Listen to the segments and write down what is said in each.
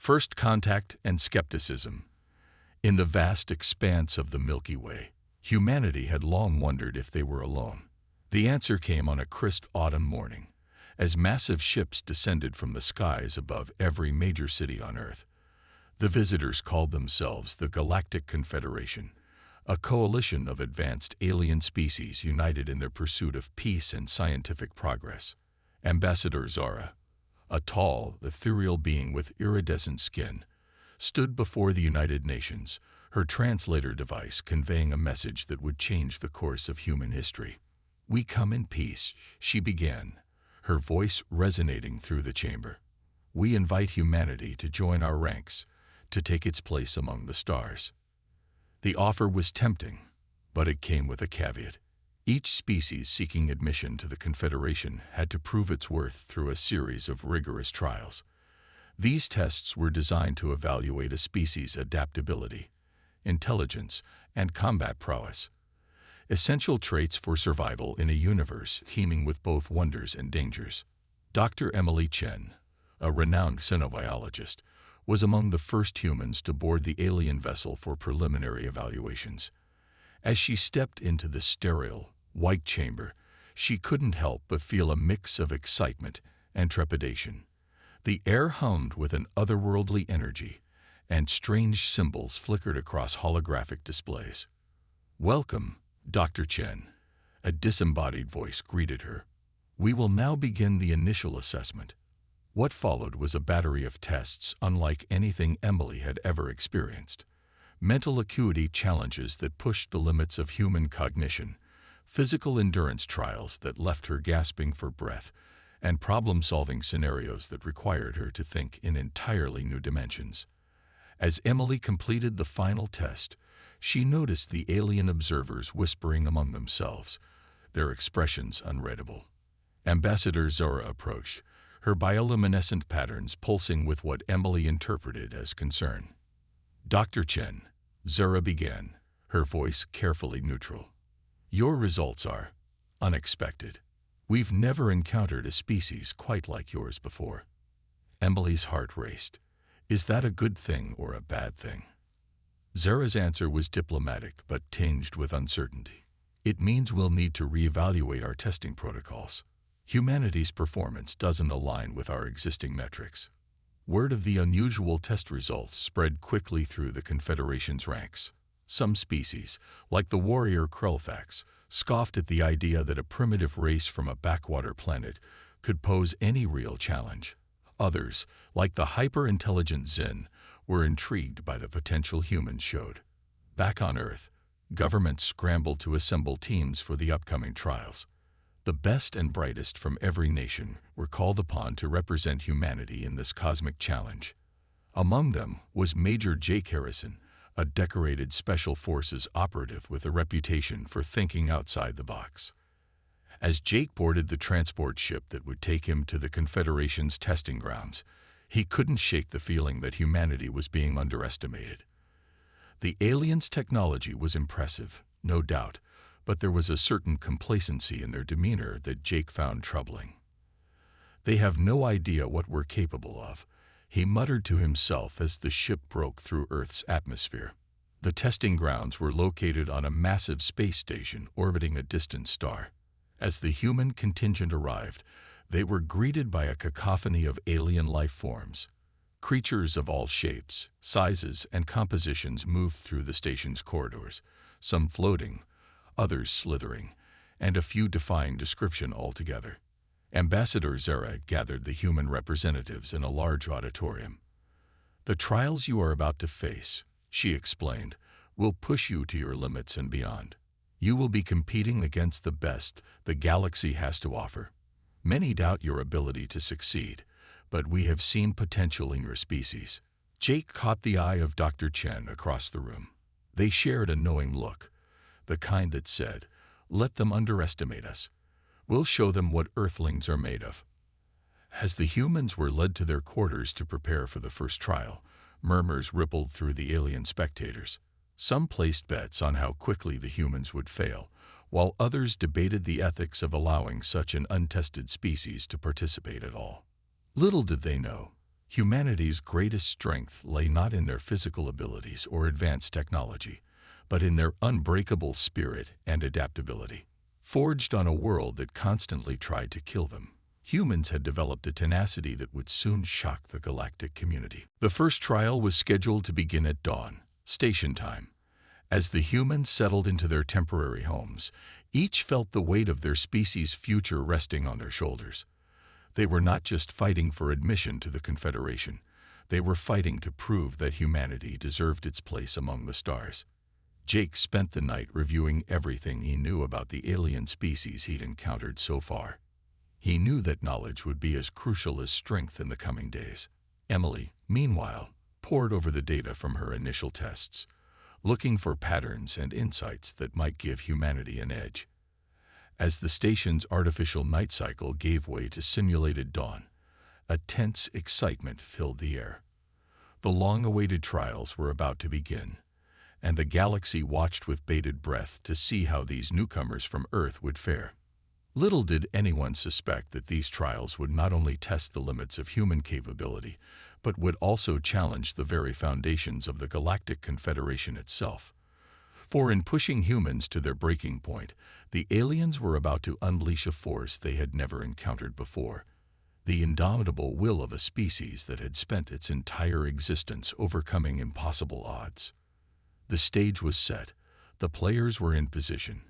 First contact and skepticism. In the vast expanse of the Milky Way, humanity had long wondered if they were alone. The answer came on a crisp autumn morning, as massive ships descended from the skies above every major city on Earth. The visitors called themselves the Galactic Confederation, a coalition of advanced alien species united in their pursuit of peace and scientific progress. Ambassador Zara, a tall, ethereal being with iridescent skin, stood before the United Nations, her translator device conveying a message that would change the course of human history. "We come in peace," she began, her voice resonating through the chamber. "We invite humanity to join our ranks, to take its place among the stars." The offer was tempting, but it came with a caveat. Each species seeking admission to the Confederation had to prove its worth through a series of rigorous trials. These tests were designed to evaluate a species' adaptability, intelligence, and combat prowess, essential traits for survival in a universe teeming with both wonders and dangers. Dr. Emily Chen, a renowned xenobiologist, was among the first humans to board the alien vessel for preliminary evaluations. As she stepped into the sterile, white chamber, she couldn't help but feel a mix of excitement and trepidation. The air hummed with an otherworldly energy, and strange symbols flickered across holographic displays. "Welcome, Dr. Chen," a disembodied voice greeted her. "We will now begin the initial assessment." What followed was a battery of tests unlike anything Emily had ever experienced. Mental acuity challenges that pushed the limits of human cognition, physical endurance trials that left her gasping for breath, and problem-solving scenarios that required her to think in entirely new dimensions. As Emily completed the final test, she noticed the alien observers whispering among themselves, their expressions unreadable. Ambassador Zara approached, her bioluminescent patterns pulsing with what Emily interpreted as concern. "Dr. Chen," Zara began, her voice carefully neutral, "your results are unexpected. We've never encountered a species quite like yours before." Emily's heart raced. Is that a good thing or a bad thing? Zara's answer was diplomatic but tinged with uncertainty. "It means we'll need to reevaluate our testing protocols. Humanity's performance doesn't align with our existing metrics." Word of the unusual test results spread quickly through the Confederation's ranks. Some species, like the warrior Krulfax, scoffed at the idea that a primitive race from a backwater planet could pose any real challenge. Others, like the hyper-intelligent Zin, were intrigued by the potential humans showed. Back on Earth, governments scrambled to assemble teams for the upcoming trials. The best and brightest from every nation were called upon to represent humanity in this cosmic challenge. Among them was Major Jake Harrison, a decorated Special Forces operative with a reputation for thinking outside the box. As Jake boarded the transport ship that would take him to the Confederation's testing grounds, he couldn't shake the feeling that humanity was being underestimated. The aliens' technology was impressive, no doubt, but there was a certain complacency in their demeanor that Jake found troubling. "They have no idea what we're capable of," he muttered to himself as the ship broke through Earth's atmosphere. The testing grounds were located on a massive space station orbiting a distant star. As the human contingent arrived, they were greeted by a cacophony of alien life forms. Creatures of all shapes, sizes, and compositions moved through the station's corridors, some floating, others slithering, and a few defying description altogether. Ambassador Zara gathered the human representatives in a large auditorium. "The trials you are about to face," she explained, "will push you to your limits and beyond. You will be competing against the best the galaxy has to offer. Many doubt your ability to succeed, but we have seen potential in your species." Jake caught the eye of Dr. Chen across the room. They shared a knowing look, the kind that said, "Let them underestimate us. We'll show them what Earthlings are made of." As the humans were led to their quarters to prepare for the first trial, murmurs rippled through the alien spectators. Some placed bets on how quickly the humans would fail, while others debated the ethics of allowing such an untested species to participate at all. Little did they know, Humanity's greatest strength lay not in their physical abilities or advanced technology, but in their unbreakable spirit and adaptability. Forged on a world that constantly tried to kill them, humans had developed a tenacity that would soon shock the galactic community. The first trial was scheduled to begin at dawn, station time. As the humans settled into their temporary homes, each felt the weight of their species' future resting on their shoulders. They were not just fighting for admission to the Confederation. They were fighting to prove that humanity deserved its place among the stars. Jake spent the night reviewing everything he knew about the alien species he'd encountered so far. He knew that knowledge would be as crucial as strength in the coming days. Emily, meanwhile, pored over the data from her initial tests, looking for patterns and insights that might give humanity an edge. As the station's artificial night cycle gave way to simulated dawn, a tense excitement filled the air. The long-awaited trials were about to begin, and the galaxy watched with bated breath to see how these newcomers from Earth would fare. Little did anyone suspect that these trials would not only test the limits of human capability, but would also challenge the very foundations of the Galactic Confederation itself. For in pushing humans to their breaking point, the aliens were about to unleash a force they had never encountered before, the indomitable will of a species that had spent its entire existence overcoming impossible odds. The stage was set, the players were in position,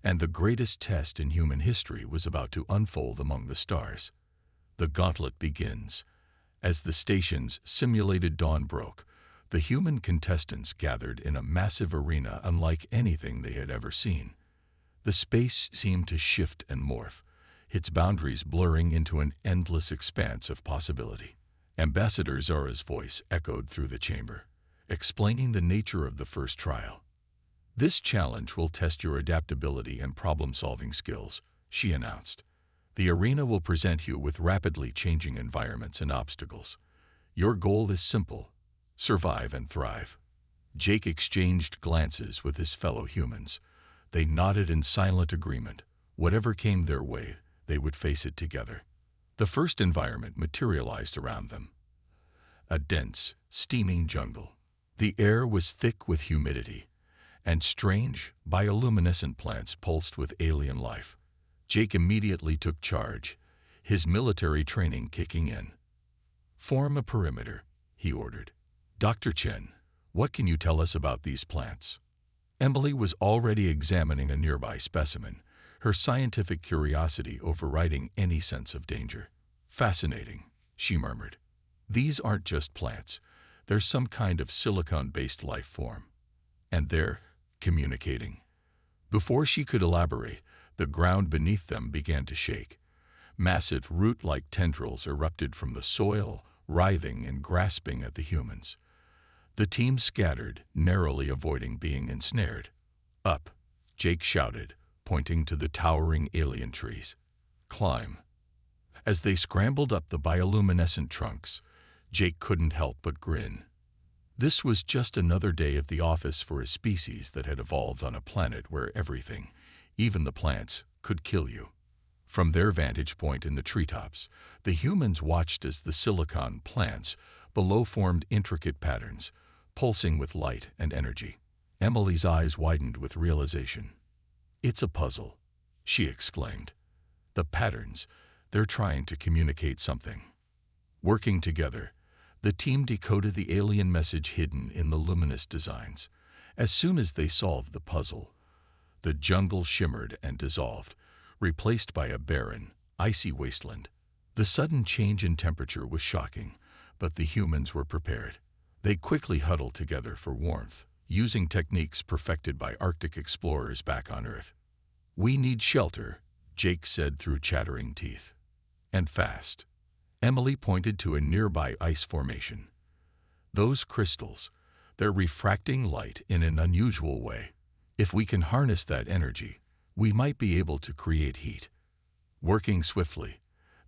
and the greatest test in human history was about to unfold among the stars. The gauntlet begins. As the station's simulated dawn broke, the human contestants gathered in a massive arena unlike anything they had ever seen. The space seemed to shift and morph, its boundaries blurring into an endless expanse of possibility. Ambassador Zara's voice echoed through the chamber, explaining the nature of the first trial. "This challenge will test your adaptability and problem-solving skills," she announced. "The arena will present you with rapidly changing environments and obstacles. Your goal is simple: survive and thrive." Jake exchanged glances with his fellow humans. They nodded in silent agreement. Whatever came their way, they would face it together. The first environment materialized around them. A dense, steaming jungle. The air was thick with humidity, and strange, bioluminescent plants pulsed with alien life. Jake immediately took charge, his military training kicking in. "Form a perimeter," he ordered. "Dr. Chen, what can you tell us about these plants?" Emily was already examining a nearby specimen, her scientific curiosity overriding any sense of danger. "Fascinating," she murmured. "These aren't just plants. They're some kind of silicon-based life form. And they're communicating." Before she could elaborate, the ground beneath them began to shake. Massive root-like tendrils erupted from the soil, writhing and grasping at the humans. The team scattered, narrowly avoiding being ensnared. "Up," Jake shouted, pointing to the towering alien trees. "Climb." As they scrambled up the bioluminescent trunks, Jake couldn't help but grin. This was just another day at the office for a species that had evolved on a planet where everything, even the plants, could kill you. From their vantage point in the treetops, the humans watched as the silicon plants below formed intricate patterns, pulsing with light and energy. Emily's eyes widened with realization. "It's a puzzle," she exclaimed. "The patterns, they're trying to communicate something." Working together, the team decoded the alien message hidden in the luminous designs. As soon as they solved the puzzle, the jungle shimmered and dissolved, replaced by a barren, icy wasteland. The sudden change in temperature was shocking, but the humans were prepared. They quickly huddled together for warmth, using techniques perfected by Arctic explorers back on Earth. "We need shelter," Jake said through chattering teeth. "And fast." Emily pointed to a nearby ice formation. "Those crystals, they're refracting light in an unusual way. If we can harness that energy, we might be able to create heat." Working swiftly,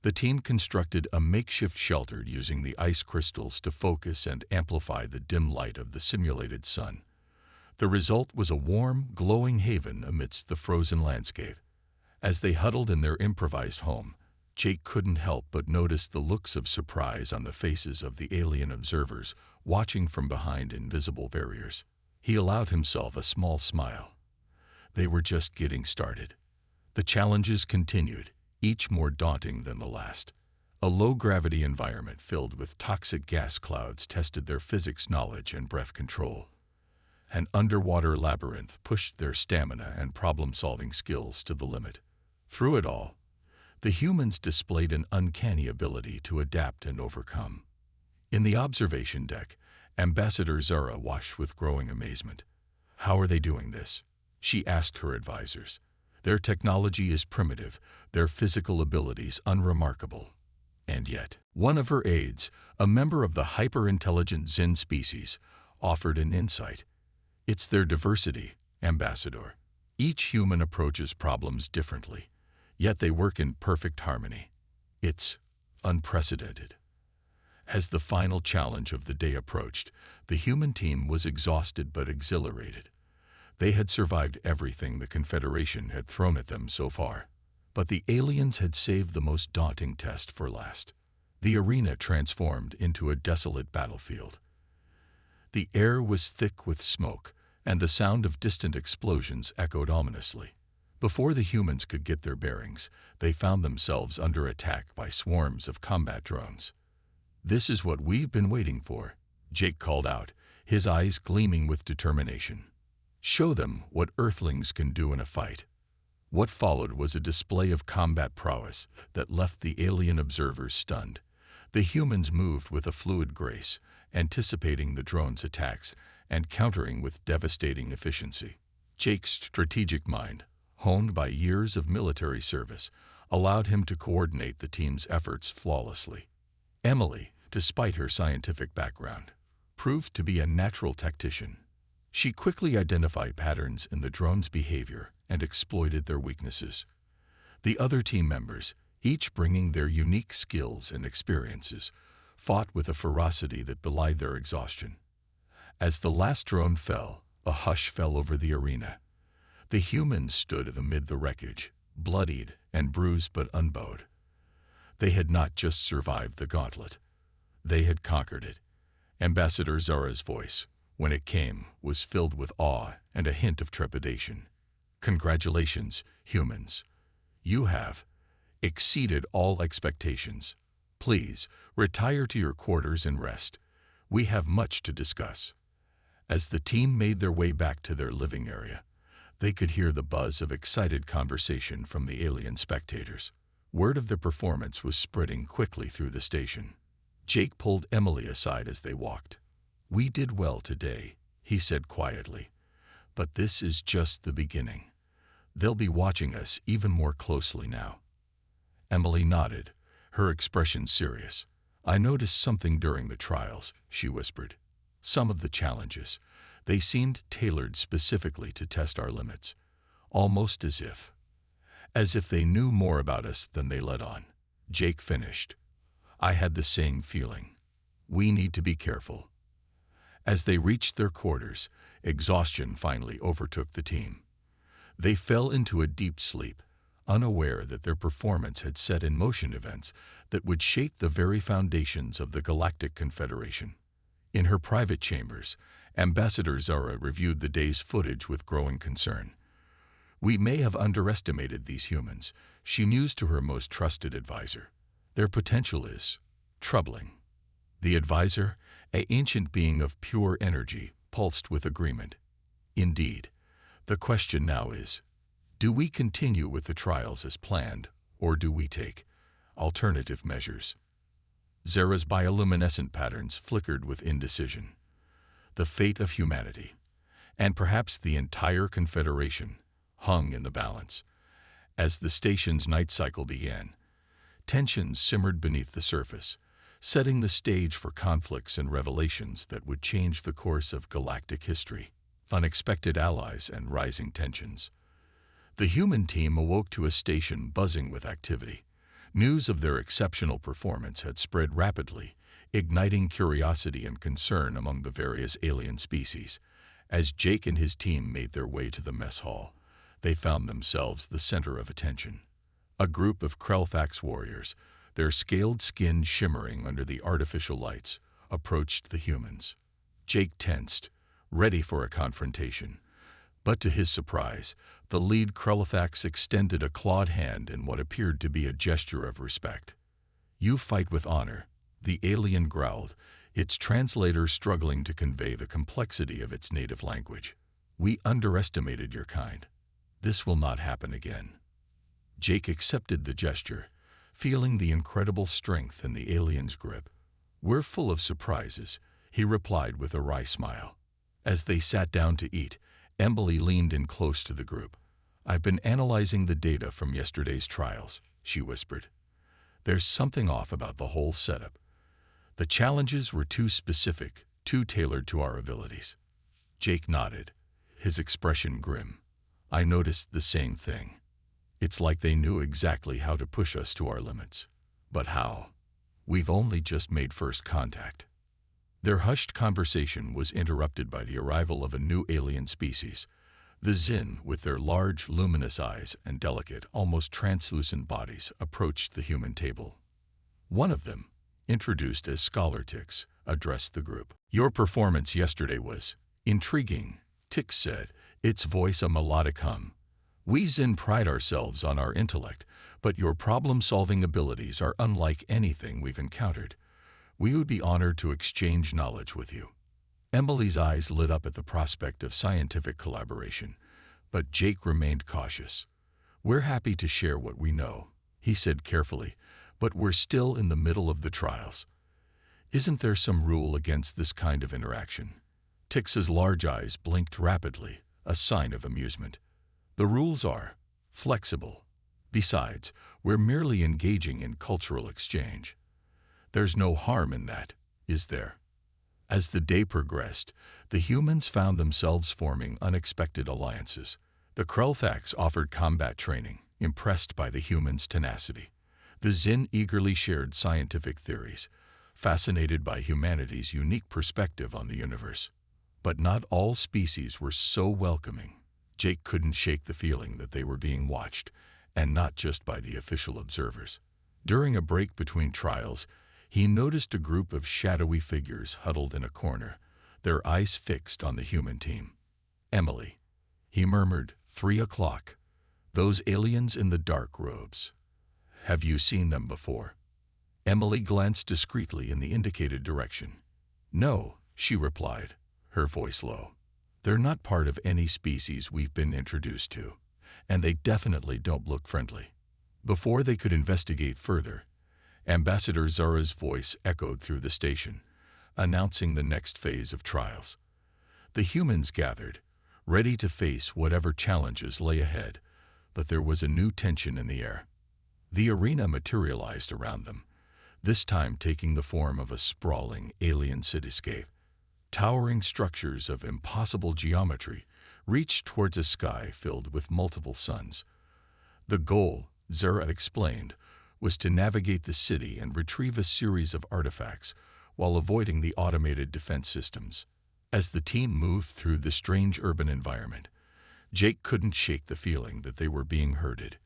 the team constructed a makeshift shelter using the ice crystals to focus and amplify the dim light of the simulated sun. The result was a warm, glowing haven amidst the frozen landscape. As they huddled in their improvised home, Jake couldn't help but notice the looks of surprise on the faces of the alien observers watching from behind invisible barriers. He allowed himself a small smile. They were just getting started. The challenges continued, each more daunting than the last. A low-gravity environment filled with toxic gas clouds tested their physics knowledge and breath control. An underwater labyrinth pushed their stamina and problem-solving skills to the limit. Through it all, the humans displayed an uncanny ability to adapt and overcome. In the observation deck, Ambassador Zara watched with growing amazement. "How are they doing this?" she asked her advisors. "Their technology is primitive, their physical abilities unremarkable." And yet, one of her aides, a member of the hyper-intelligent Zen species, offered an insight. "It's their diversity, Ambassador. Each human approaches problems differently, yet they work in perfect harmony. It's unprecedented." As the final challenge of the day approached, the human team was exhausted but exhilarated. They had survived everything the Confederation had thrown at them so far. But the aliens had saved the most daunting test for last. The arena transformed into a desolate battlefield. The air was thick with smoke, and the sound of distant explosions echoed ominously. Before the humans could get their bearings, they found themselves under attack by swarms of combat drones. "This is what we've been waiting for," Jake called out, his eyes gleaming with determination. "Show them what Earthlings can do in a fight." What followed was a display of combat prowess that left the alien observers stunned. The humans moved with a fluid grace, anticipating the drones' attacks and countering with devastating efficiency. Jake's strategic mind, honed by years of military service, allowed him to coordinate the team's efforts flawlessly. Emily, despite her scientific background, proved to be a natural tactician. She quickly identified patterns in the drones' behavior and exploited their weaknesses. The other team members, each bringing their unique skills and experiences, fought with a ferocity that belied their exhaustion. As the last drone fell, a hush fell over the arena. The humans stood amid the wreckage, bloodied and bruised but unbowed. They had not just survived the gauntlet. They had conquered it. Ambassador Zara's voice, when it came, was filled with awe and a hint of trepidation. "Congratulations, humans. You have exceeded all expectations. Please, retire to your quarters and rest. We have much to discuss." As the team made their way back to their living area, they could hear the buzz of excited conversation from the alien spectators. Word of the performance was spreading quickly through the station. Jake pulled Emily aside as they walked. "We did well today," he said quietly, "but this is just the beginning. They'll be watching us even more closely now." Emily nodded, her expression serious. "I noticed something during the trials," she whispered. "Some of the challenges, they seemed tailored specifically to test our limits, almost as if they knew more about us than they let on." Jake finished. "I had the same feeling. We need to be careful." As they reached their quarters, exhaustion finally overtook the team. They fell into a deep sleep, unaware that their performance had set in motion events that would shake the very foundations of the Galactic Confederation. In her private chambers, Ambassador Zara reviewed the day's footage with growing concern. "We may have underestimated these humans," she mused to her most trusted advisor. "Their potential is troubling." The advisor, an ancient being of pure energy, pulsed with agreement. "Indeed. The question now is, do we continue with the trials as planned, or do we take alternative measures?" Zara's bioluminescent patterns flickered with indecision. The fate of humanity, and perhaps the entire Confederation, hung in the balance. As the station's night cycle began, tensions simmered beneath the surface, setting the stage for conflicts and revelations that would change the course of galactic history. Unexpected allies and rising tensions. The human team awoke to a station buzzing with activity. News of their exceptional performance had spread rapidly, igniting curiosity and concern among the various alien species. As Jake and his team made their way to the mess hall, they found themselves the center of attention. A group of Krelthax warriors, their scaled skin shimmering under the artificial lights, approached the humans. Jake tensed, ready for a confrontation. But to his surprise, the lead Krelthax extended a clawed hand in what appeared to be a gesture of respect. "You fight with honor," the alien growled, its translator struggling to convey the complexity of its native language. "We underestimated your kind. This will not happen again." Jake accepted the gesture, feeling the incredible strength in the alien's grip. "We're full of surprises," he replied with a wry smile. As they sat down to eat, Emily leaned in close to the group. "I've been analyzing the data from yesterday's trials," she whispered. "There's something off about the whole setup. The challenges were too specific, too tailored to our abilities." Jake nodded, his expression grim. "I noticed the same thing. It's like they knew exactly how to push us to our limits. But how? We've only just made first contact." Their hushed conversation was interrupted by the arrival of a new alien species. The Zin, with their large, luminous eyes and delicate, almost translucent bodies, approached the human table. One of them, introduced as Scholar Tix, addressed the group. "Your performance yesterday was intriguing," Tix said, its voice a melodic hum. "We Zin pride ourselves on our intellect, but your problem-solving abilities are unlike anything we've encountered. We would be honored to exchange knowledge with you." Emily's eyes lit up at the prospect of scientific collaboration, but Jake remained cautious. "We're happy to share what we know," he said carefully, "but we're still in the middle of the trials. Isn't there some rule against this kind of interaction?" Tix's large eyes blinked rapidly, a sign of amusement. "The rules are flexible. Besides, we're merely engaging in cultural exchange. There's no harm in that, is there?" As the day progressed, the humans found themselves forming unexpected alliances. The Krelthax offered combat training, impressed by the humans' tenacity. The Zin eagerly shared scientific theories, fascinated by humanity's unique perspective on the universe. But not all species were so welcoming. Jake couldn't shake the feeling that they were being watched, and not just by the official observers. During a break between trials, he noticed a group of shadowy figures huddled in a corner, their eyes fixed on the human team. "Emily," he murmured, 3 o'clock. "Those aliens in the dark robes. Have you seen them before?" Emily glanced discreetly in the indicated direction. "No," she replied, her voice low. "They're not part of any species we've been introduced to, and they definitely don't look friendly." Before they could investigate further, Ambassador Zara's voice echoed through the station, announcing the next phase of trials. The humans gathered, ready to face whatever challenges lay ahead, but there was a new tension in the air. The arena materialized around them, this time taking the form of a sprawling alien cityscape. Towering structures of impossible geometry reached towards a sky filled with multiple suns. The goal, Zara explained, was to navigate the city and retrieve a series of artifacts while avoiding the automated defense systems. As the team moved through the strange urban environment, Jake couldn't shake the feeling that they were being herded.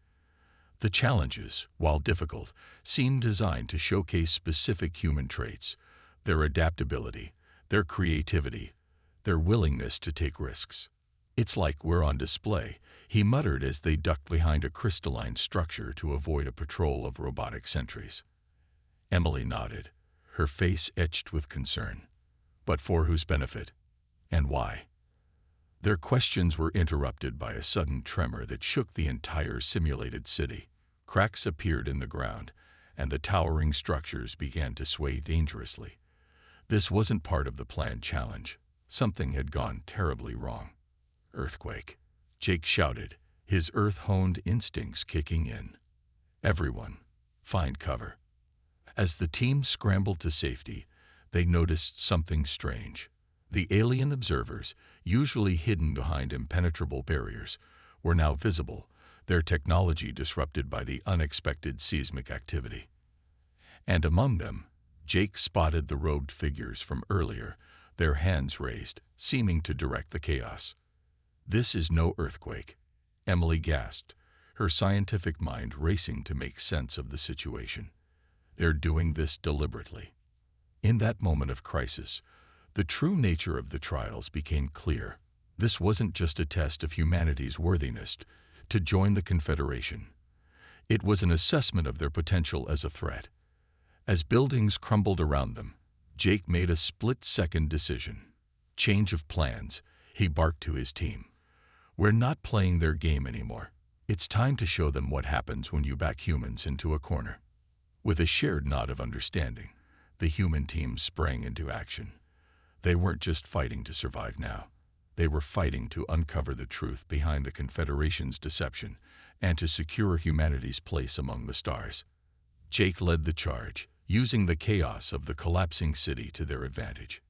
The challenges, while difficult, seemed designed to showcase specific human traits, their adaptability, their creativity, their willingness to take risks. "It's like we're on display," he muttered as they ducked behind a crystalline structure to avoid a patrol of robotic sentries. Emily nodded, her face etched with concern. "But for whose benefit? And why?" Their questions were interrupted by a sudden tremor that shook the entire simulated city. Cracks appeared in the ground, and the towering structures began to sway dangerously. This wasn't part of the planned challenge. Something had gone terribly wrong. "Earthquake," Jake shouted, his earth-honed instincts kicking in. "Everyone, find cover." As the team scrambled to safety, they noticed something strange. The alien observers, usually hidden behind impenetrable barriers, were now visible, their technology disrupted by the unexpected seismic activity. And among them, Jake spotted the robed figures from earlier, their hands raised, seeming to direct the chaos. "This is no earthquake," Emily gasped, her scientific mind racing to make sense of the situation. They're doing this deliberately. In that moment of crisis, the true nature of the trials became clear. This wasn't just a test of humanity's worthiness to join the Confederation. It was an assessment of their potential as a threat. As buildings crumbled around them, Jake made a split-second decision. Change of plans, he barked to his team. We're not playing their game anymore. It's time to show them what happens when you back humans into a corner. With a shared nod of understanding, the human team sprang into action. They weren't just fighting to survive now. They were fighting to uncover the truth behind the Confederation's deception and to secure humanity's place among the stars. Jake led the charge, using the chaos of the collapsing city to their advantage.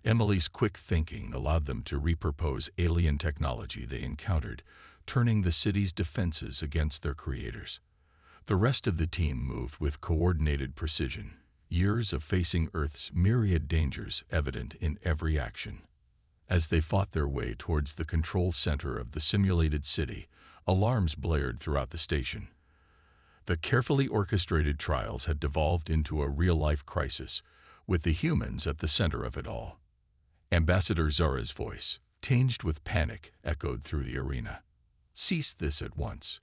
Emily's quick thinking allowed them to repurpose alien technology they encountered, turning the city's defenses against their creators. The rest of the team moved with coordinated precision, years of facing Earth's myriad dangers evident in every action. As they fought their way towards the control center of the simulated city, alarms blared throughout the station. The carefully orchestrated trials had devolved into a real-life crisis, with the humans at the center of it all. Ambassador Zara's voice, tinged with panic, echoed through the arena. Cease this at once.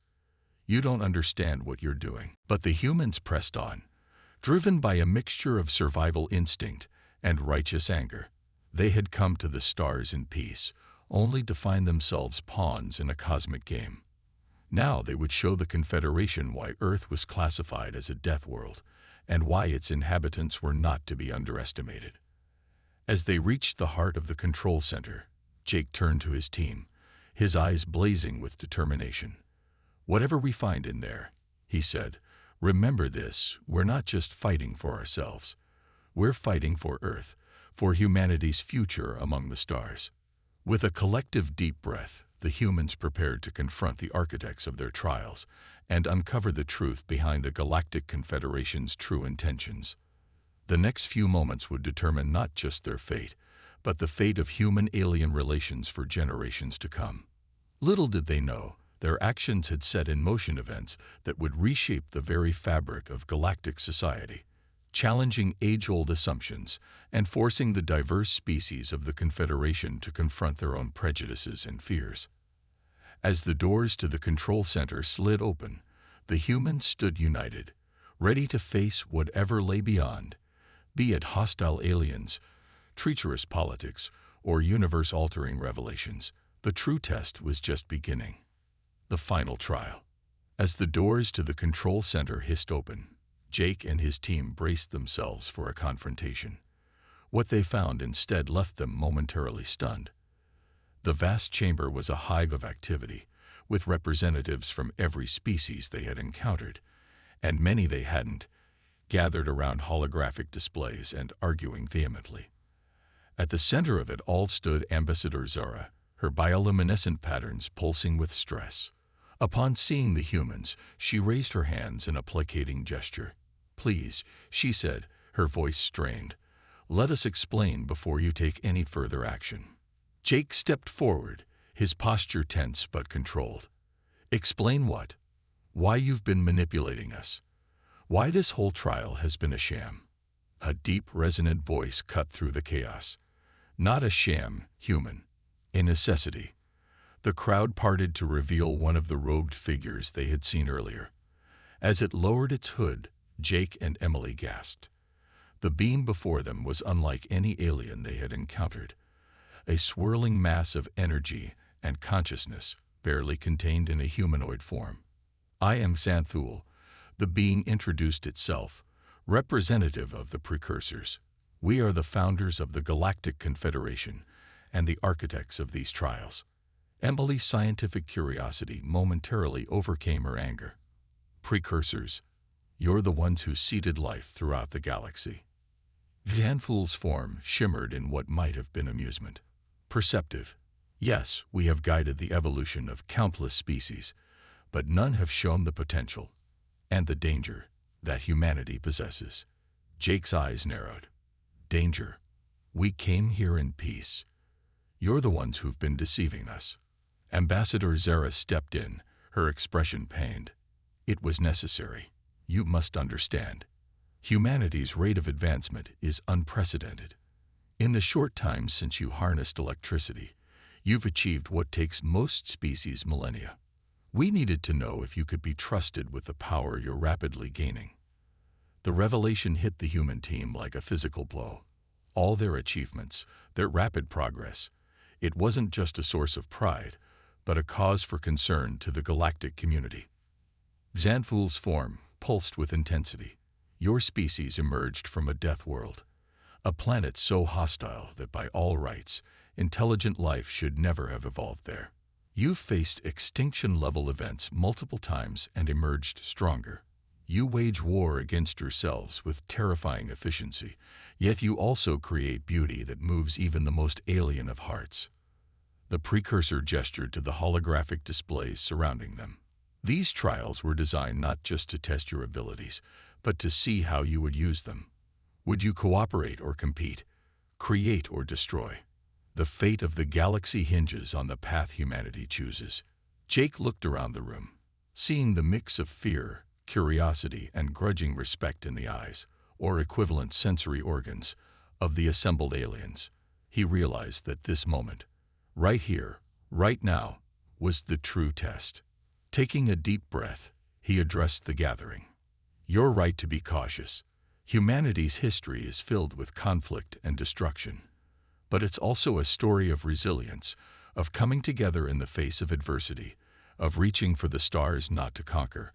You don't understand what you're doing. But the humans pressed on, driven by a mixture of survival instinct and righteous anger. They had come to the stars in peace, only to find themselves pawns in a cosmic game. Now they would show the Confederation why Earth was classified as a death world, and why its inhabitants were not to be underestimated. As they reached the heart of the control center, Jake turned to his team, his eyes blazing with determination. Whatever we find in there, he said, remember this, we're not just fighting for ourselves. We're fighting for Earth, for humanity's future among the stars. With a collective deep breath, the humans prepared to confront the architects of their trials and uncover the truth behind the Galactic Confederation's true intentions. The next few moments would determine not just their fate, but the fate of human-alien relations for generations to come. Little did they know, their actions had set in motion events that would reshape the very fabric of galactic society, challenging age-old assumptions and forcing the diverse species of the Confederation to confront their own prejudices and fears. As the doors to the control center slid open, the humans stood united, ready to face whatever lay beyond, be it hostile aliens, treacherous politics, or universe-altering revelations. The true test was just beginning. The final trial. As the doors to the control center hissed open, Jake and his team braced themselves for a confrontation. What they found instead left them momentarily stunned. The vast chamber was a hive of activity, with representatives from every species they had encountered, and many they hadn't, gathered around holographic displays and arguing vehemently. At the center of it all stood Ambassador Zara, her bioluminescent patterns pulsing with stress. Upon seeing the humans, she raised her hands in a placating gesture. Please, she said, her voice strained. Let us explain before you take any further action. Jake stepped forward, his posture tense but controlled. Explain what? Why you've been manipulating us? Why this whole trial has been a sham? A deep, resonant voice cut through the chaos. Not a sham, human. A necessity. The crowd parted to reveal one of the robed figures they had seen earlier. As it lowered its hood, Jake and Emily gasped. The beam before them was unlike any alien they had encountered. A swirling mass of energy and consciousness, barely contained in a humanoid form. I am Xanthul. The being introduced itself, representative of the precursors. We are the founders of the Galactic Confederation and the architects of these trials. Emily's scientific curiosity momentarily overcame her anger. Precursors, you're the ones who seeded life throughout the galaxy. Xanthul's form shimmered in what might have been amusement. Perceptive. Yes, we have guided the evolution of countless species, but none have shown the potential and the danger that humanity possesses. Jake's eyes narrowed. Danger. We came here in peace. You're the ones who've been deceiving us. Ambassador Zara stepped in, her expression pained. It was necessary. You must understand. Humanity's rate of advancement is unprecedented. In the short time since you harnessed electricity, you've achieved what takes most species millennia. We needed to know if you could be trusted with the power you're rapidly gaining. The revelation hit the human team like a physical blow. All their achievements, their rapid progress, it wasn't just a source of pride, but a cause for concern to the galactic community. Xanthul's form pulsed with intensity. Your species emerged from a death world, a planet so hostile that by all rights, intelligent life should never have evolved there. You've faced extinction-level events multiple times and emerged stronger. You wage war against yourselves with terrifying efficiency, yet you also create beauty that moves even the most alien of hearts. The precursor gestured to the holographic displays surrounding them. These trials were designed not just to test your abilities, but to see how you would use them. Would you cooperate or compete, create or destroy? The fate of the galaxy hinges on the path humanity chooses. Jake looked around the room, seeing the mix of fear, curiosity, and grudging respect in the eyes, or equivalent sensory organs, of the assembled aliens. He realized that this moment, right here, right now, was the true test. Taking a deep breath, he addressed the gathering. You're right to be cautious. Humanity's history is filled with conflict and destruction. But it's also a story of resilience, of coming together in the face of adversity, of reaching for the stars not to conquer,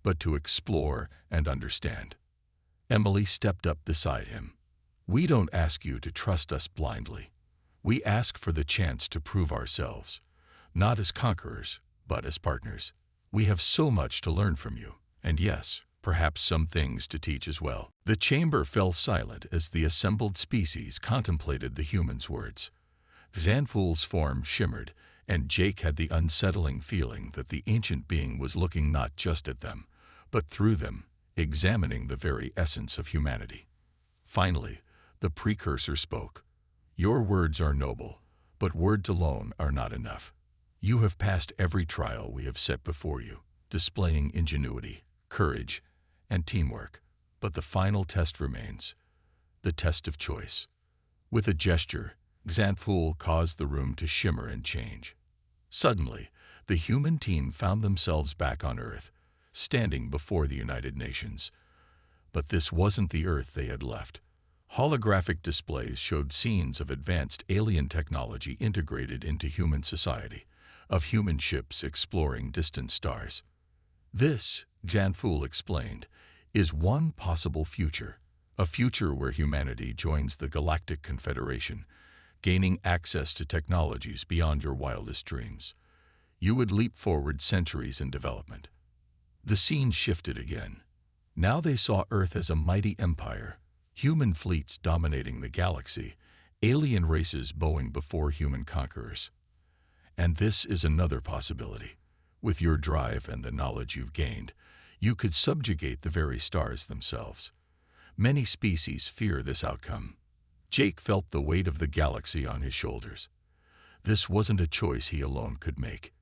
but to explore and understand. Emily stepped up beside him. We don't ask you to trust us blindly. We ask for the chance to prove ourselves, not as conquerors, but as partners. We have so much to learn from you, and yes, perhaps some things to teach as well. The chamber fell silent as the assembled species contemplated the human's words. Xanthul's form shimmered, and Jake had the unsettling feeling that the ancient being was looking not just at them, but through them, examining the very essence of humanity. Finally, the precursor spoke. Your words are noble, but words alone are not enough. You have passed every trial we have set before you, displaying ingenuity, courage, and teamwork. But the final test remains, the test of choice. With a gesture, Xanthul caused the room to shimmer and change. Suddenly, the human team found themselves back on Earth, standing before the United Nations. But this wasn't the Earth they had left. Holographic displays showed scenes of advanced alien technology integrated into human society, of human ships exploring distant stars. This, Xanthul explained, is one possible future, a future where humanity joins the Galactic Confederation, gaining access to technologies beyond your wildest dreams. You would leap forward centuries in development. The scene shifted again. Now they saw Earth as a mighty empire, human fleets dominating the galaxy, alien races bowing before human conquerors. And this is another possibility. With your drive and the knowledge you've gained, you could subjugate the very stars themselves. Many species fear this outcome. Jake felt the weight of the galaxy on his shoulders. This wasn't a choice he alone could make.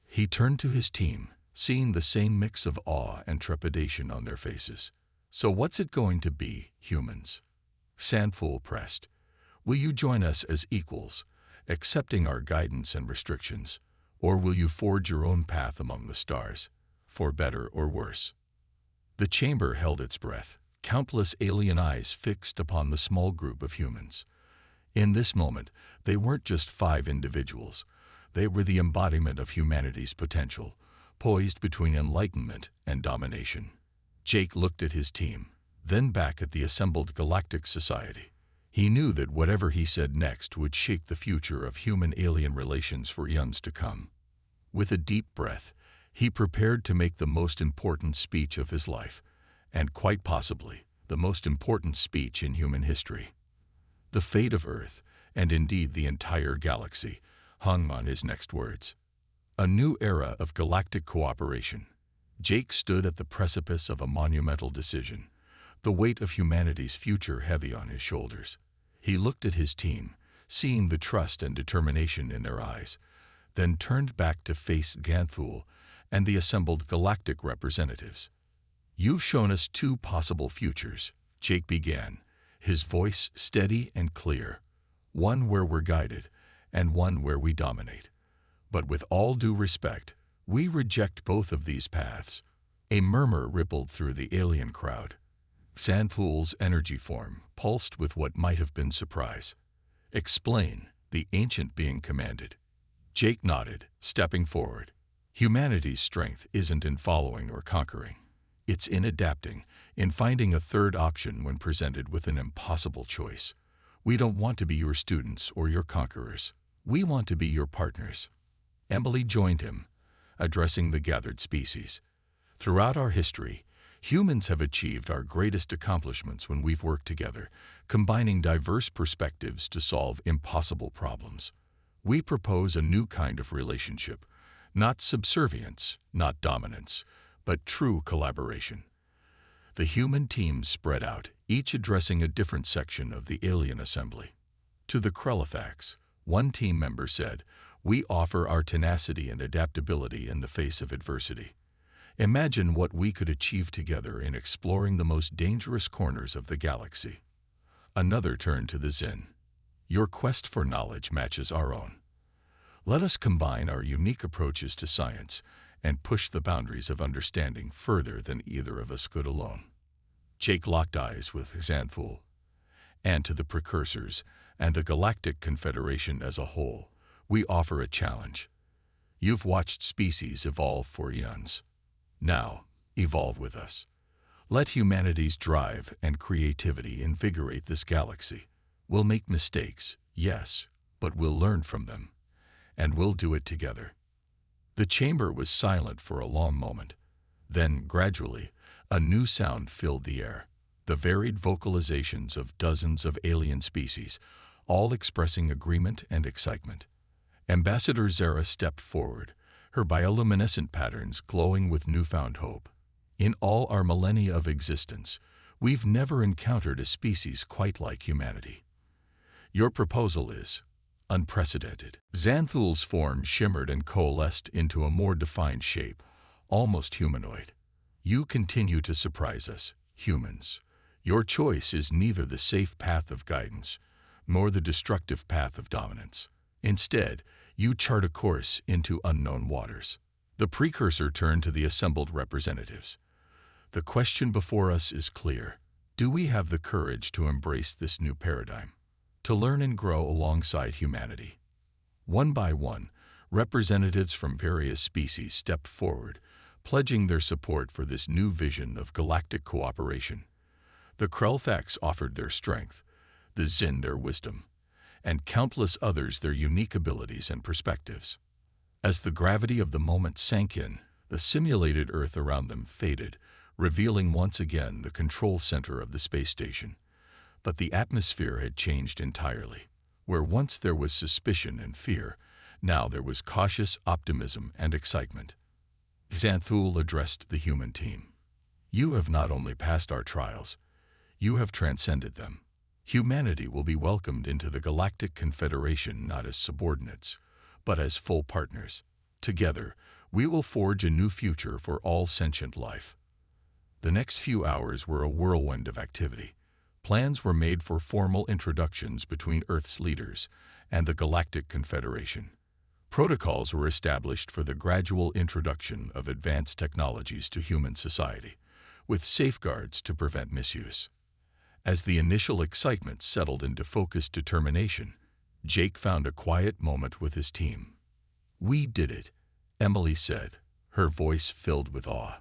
He turned to his team, seeing the same mix of awe and trepidation on their faces. So what's it going to be, humans? Xanthul pressed. Will you join us as equals, accepting our guidance and restrictions, or will you forge your own path among the stars, for better or worse? The chamber held its breath, countless alien eyes fixed upon the small group of humans. In this moment, they weren't just 5 individuals. They were the embodiment of humanity's potential, poised between enlightenment and domination. Jake looked at his team, then back at the assembled galactic society. He knew that whatever he said next would shape the future of human-alien relations for eons to come. With a deep breath, he prepared to make the most important speech of his life, and quite possibly the most important speech in human history. The fate of Earth, and indeed the entire galaxy, hung on his next words. A new era of galactic cooperation. Jake stood at the precipice of a monumental decision, the weight of humanity's future heavy on his shoulders. He looked at his team, seeing the trust and determination in their eyes, then turned back to face Xanthul and the assembled galactic representatives. "You've shown us two possible futures," Jake began, his voice steady and clear. "One where we're guided, and one where we dominate. But with all due respect, we reject both of these paths." A murmur rippled through the alien crowd. Xanthoul's energy form pulsed with what might have been surprise. "Explain," the ancient being commanded. Jake nodded, stepping forward. "Humanity's strength isn't in following or conquering. It's in adapting, in finding a third option when presented with an impossible choice. We don't want to be your students or your conquerors. We want to be your partners." Emily joined him, addressing the gathered species. "Throughout our history, humans have achieved our greatest accomplishments when we've worked together, combining diverse perspectives to solve impossible problems. We propose a new kind of relationship, not subservience, not dominance, but true collaboration." The human teams spread out, each addressing a different section of the alien assembly. To the Krelithax, one team member said, "We offer our tenacity and adaptability in the face of adversity. Imagine what we could achieve together in exploring the most dangerous corners of the galaxy." Another turned to the Xin. "Your quest for knowledge matches our own. Let us combine our unique approaches to science and push the boundaries of understanding further than either of us could alone." Jake locked eyes with Xanthoul. "And to the Precursors and the Galactic Confederation as a whole, we offer a challenge. You've watched species evolve for eons. Now, evolve with us. Let humanity's drive and creativity invigorate this galaxy. We'll make mistakes, yes, but we'll learn from them. And we'll do it together." The chamber was silent for a long moment. Then, gradually, a new sound filled the air, the varied vocalizations of dozens of alien species, all expressing agreement and excitement. Ambassador Zara stepped forward, her bioluminescent patterns glowing with newfound hope. "In all our millennia of existence, we've never encountered a species quite like humanity. Your proposal is unprecedented." Xanthoul's form shimmered and coalesced into a more defined shape, almost humanoid. "You continue to surprise us, humans. Your choice is neither the safe path of guidance nor the destructive path of dominance. Instead, you chart a course into unknown waters." The precursor turned to the assembled representatives. "The question before us is clear. Do we have the courage to embrace this new paradigm, to learn and grow alongside humanity?" One by one, representatives from various species stepped forward, pledging their support for this new vision of galactic cooperation. The Krelithax offered their strength, the Xin their wisdom, and countless others their unique abilities and perspectives. As the gravity of the moment sank in, the simulated Earth around them faded, revealing once again the control center of the space station. But the atmosphere had changed entirely. Where once there was suspicion and fear, now there was cautious optimism and excitement. Xanthoul addressed the human team. "You have not only passed our trials, you have transcended them. Humanity will be welcomed into the Galactic Confederation not as subordinates, but as full partners. Together, we will forge a new future for all sentient life." The next few hours were a whirlwind of activity. Plans were made for formal introductions between Earth's leaders and the Galactic Confederation. Protocols were established for the gradual introduction of advanced technologies to human society, with safeguards to prevent misuse. As the initial excitement settled into focused determination, Jake found a quiet moment with his team. "We did it," Emily said, her voice filled with awe.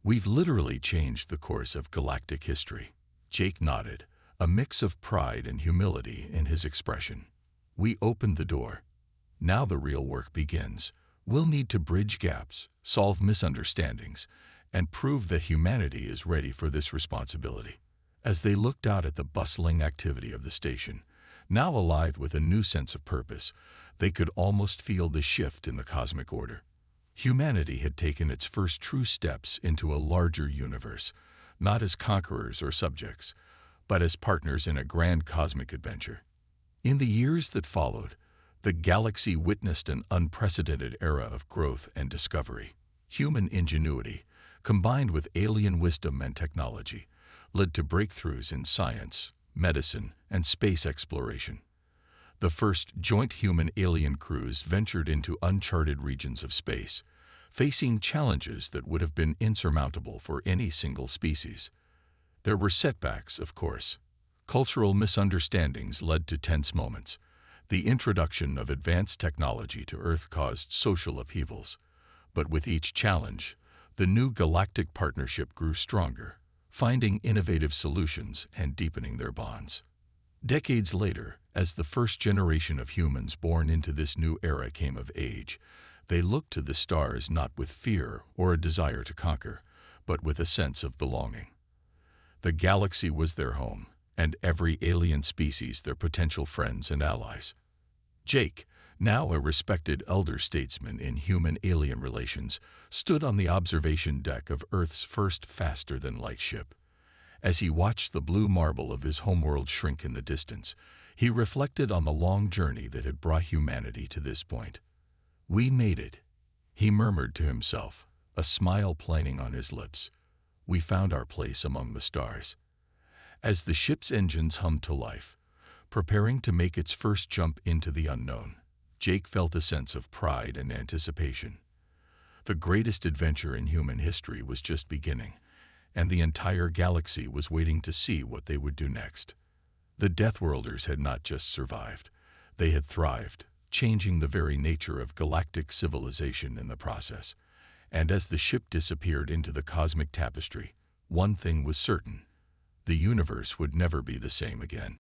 "We've literally changed the course of galactic history." Jake nodded, a mix of pride and humility in his expression. "We opened the door. Now the real work begins. We'll need to bridge gaps, solve misunderstandings, and prove that humanity is ready for this responsibility." As they looked out at the bustling activity of the station, now alive with a new sense of purpose, they could almost feel the shift in the cosmic order. Humanity had taken its first true steps into a larger universe, not as conquerors or subjects, but as partners in a grand cosmic adventure. In the years that followed, the galaxy witnessed an unprecedented era of growth and discovery. Human ingenuity, combined with alien wisdom and technology, led to breakthroughs in science, medicine, and space exploration. The first joint human-alien crews ventured into uncharted regions of space, facing challenges that would have been insurmountable for any single species. There were setbacks, of course. Cultural misunderstandings led to tense moments. The introduction of advanced technology to Earth caused social upheavals. But with each challenge, the new galactic partnership grew stronger, finding innovative solutions and deepening their bonds. Decades later, as the first generation of humans born into this new era came of age, they looked to the stars not with fear or a desire to conquer, but with a sense of belonging. The galaxy was their home, and every alien species their potential friends and allies. Jake, now a respected elder statesman in human-alien relations, stood on the observation deck of Earth's first faster-than-light ship. As he watched the blue marble of his homeworld shrink in the distance, he reflected on the long journey that had brought humanity to this point. "We made it," he murmured to himself, a smile playing on his lips. "We found our place among the stars." As the ship's engines hummed to life, preparing to make its first jump into the unknown, Jake felt a sense of pride and anticipation. The greatest adventure in human history was just beginning, and the entire galaxy was waiting to see what they would do next. The Deathworlders had not just survived, they had thrived, changing the very nature of galactic civilization in the process. And as the ship disappeared into the cosmic tapestry, one thing was certain: the universe would never be the same again.